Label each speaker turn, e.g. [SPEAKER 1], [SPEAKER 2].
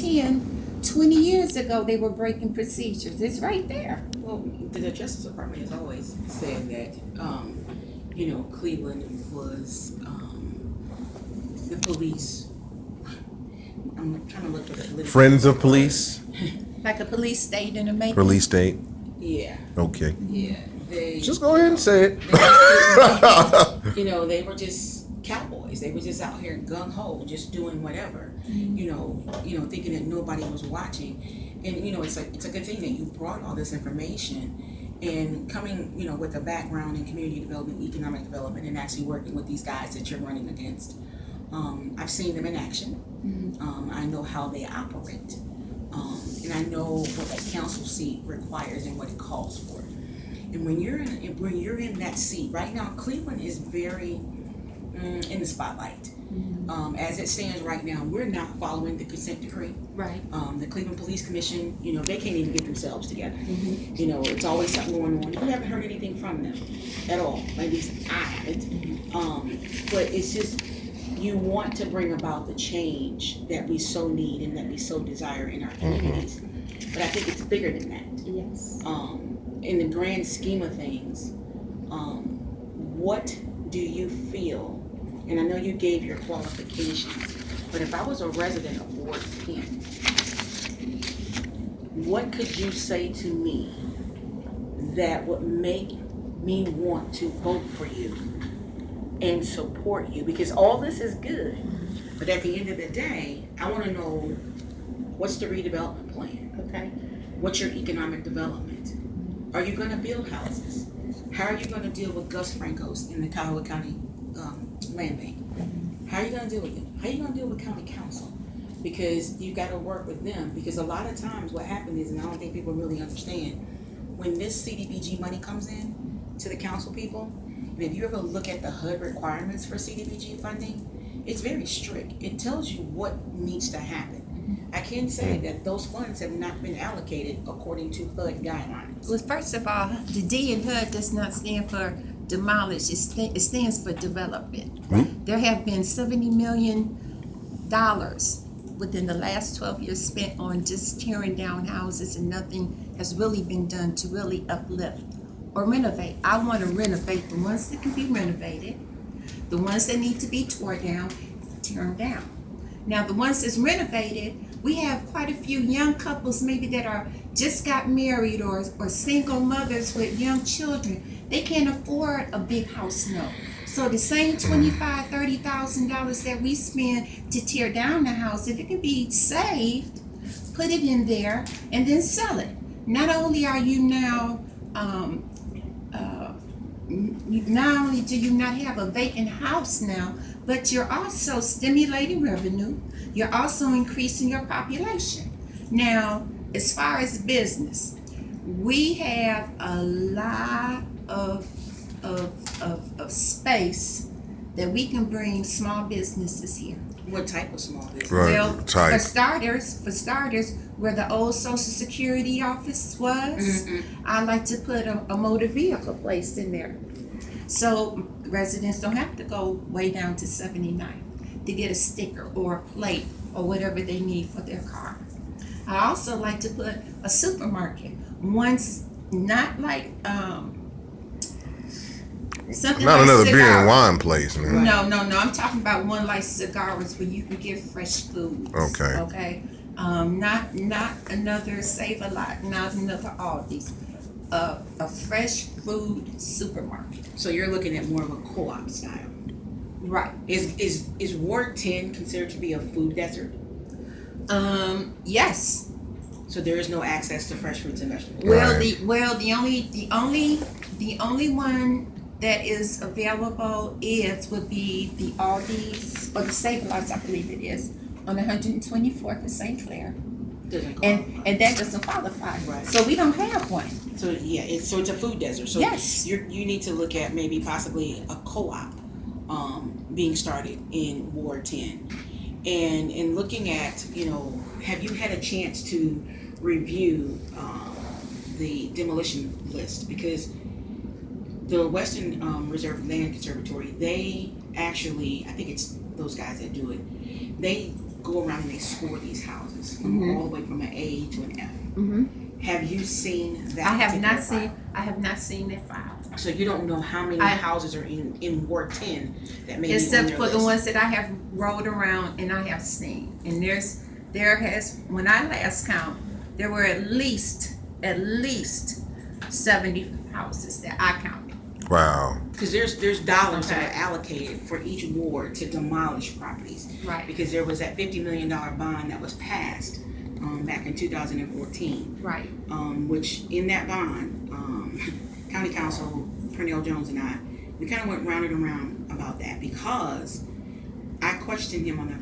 [SPEAKER 1] 10, 20 years ago, they were breaking procedures. It's right there.
[SPEAKER 2] Well, the Justice Department has always said that, Cleveland was the police. I'm trying to look for the political.
[SPEAKER 3] Friends of police?
[SPEAKER 1] Like a police state in a making.
[SPEAKER 3] Police state?
[SPEAKER 2] Yeah,
[SPEAKER 3] Okay.
[SPEAKER 2] yeah. They
[SPEAKER 3] Just go ahead and say it.
[SPEAKER 2] they were just cowboys. They were just out here gung ho, just doing whatever. Thinking that nobody was watching. And it's a good thing that you brought all this information and coming, with a background in community development, economic development, and actually working with these guys that you're running against. I've seen them in action. I know how they operate. And I know what that council seat requires and what it calls for. And when you're in that seat right now, Cleveland is very in the spotlight. As it stands right now, we're not following the consent decree.
[SPEAKER 1] Right.
[SPEAKER 2] The Cleveland Police Commission, they can't even get themselves together. It's always something going on. We haven't heard anything from them at all. At least I haven't. But it's just, you want to bring about the change that we so need and that we so desire in our communities. But I think it's bigger than that.
[SPEAKER 1] Yes.
[SPEAKER 2] In the grand scheme of things, what do you feel? And I know you gave your qualifications, but if I was a resident of Ward 10, what could you say to me that would make me want to vote for you and support you? Because all this is good, but at the end of the day, I want to know, what's the redevelopment plan?
[SPEAKER 1] Okay.
[SPEAKER 2] What's your economic development? Are you going to build houses? How are you going to deal with Gus Francos in the Cuyahoga County Land Bank? How are you going to deal with them? How are you going to deal with county council? Because you got to work with them. Because a lot of times what happens is, and I don't think people really understand, when this CDBG money comes in to the council people, and if you ever look at the HUD requirements for CDBG funding, it's very strict. It tells you what needs to happen. I can say that those funds have not been allocated according to HUD guidelines.
[SPEAKER 1] Well, first of all, the D in HUD does not stand for demolish. It stands for development. There have been $70 million within the last 12 years spent on just tearing down houses, and nothing has really been done to really uplift or renovate. I want to renovate the ones that can be renovated, the ones that need to be torn down, tear them down. Now, the ones that's renovated, we have quite a few young couples maybe that are just got married or single mothers with young children. They can't afford a big house note. So the same $25,000, $30,000 that we spend to tear down the house, if it can be saved, put it in there and then sell it. Not only are you now, not only do you not have a vacant house now, but you're also stimulating revenue. You're also increasing your population. Now, as far as business, we have a lot of space that we can bring small businesses here.
[SPEAKER 2] What type of small business?
[SPEAKER 3] Right.
[SPEAKER 1] Well,
[SPEAKER 3] type.
[SPEAKER 1] for starters, where the old Social Security office was, I like to put a motor vehicle place in there. So residents don't have to go way down to 79 to get a sticker or a plate or whatever they need for their car. I also like to put a supermarket. Once, not like something
[SPEAKER 3] Not
[SPEAKER 1] like
[SPEAKER 3] another
[SPEAKER 1] cigars.
[SPEAKER 3] beer and wine place, man.
[SPEAKER 1] No. I'm talking about one like cigars where you can get fresh foods.
[SPEAKER 3] Okay.
[SPEAKER 1] Not another Save-A-Lot, not another Aldi's. A fresh food supermarket.
[SPEAKER 2] So you're looking at more of a co-op style.
[SPEAKER 1] Right.
[SPEAKER 2] Is Ward 10 considered to be a food desert?
[SPEAKER 1] Yes.
[SPEAKER 2] So there is no access to fresh fruits and vegetables.
[SPEAKER 1] Well, the only one that is available would be the Aldi's or the Save-A-Lots, I believe it is, on 124th of St. Clair.
[SPEAKER 2] Doesn't qualify.
[SPEAKER 1] And that doesn't qualify.
[SPEAKER 2] Right.
[SPEAKER 1] So we don't have one.
[SPEAKER 2] So yeah, it's a food desert. So
[SPEAKER 1] Yes.
[SPEAKER 2] you need to look at maybe possibly a co-op being started in Ward 10. And in looking at, have you had a chance to review the demolition list? Because the Western Reserve Land Conservatory, they actually, I think it's those guys that do it, they go around and they score these houses all the way from an A to an F. Have you seen that?
[SPEAKER 1] I have not
[SPEAKER 2] particular
[SPEAKER 1] seen. I have not seen that file.
[SPEAKER 2] file? So you don't know how many houses are in Ward 10 that may be on
[SPEAKER 1] Except
[SPEAKER 2] their
[SPEAKER 1] for the
[SPEAKER 2] list.
[SPEAKER 1] ones that I have rode around and I have seen. And when I last count, there were at least 70 houses that I counted.
[SPEAKER 3] Wow.
[SPEAKER 2] Because there's dollars that
[SPEAKER 1] Okay.
[SPEAKER 2] are allocated for each ward to demolish properties.
[SPEAKER 1] Right.
[SPEAKER 2] Because there was that $50 million bond that was passed back in 2014.
[SPEAKER 1] Right.
[SPEAKER 2] Which in that bond, County Council Pernell Jones and I, we kind of went round and around about that because I questioned him on the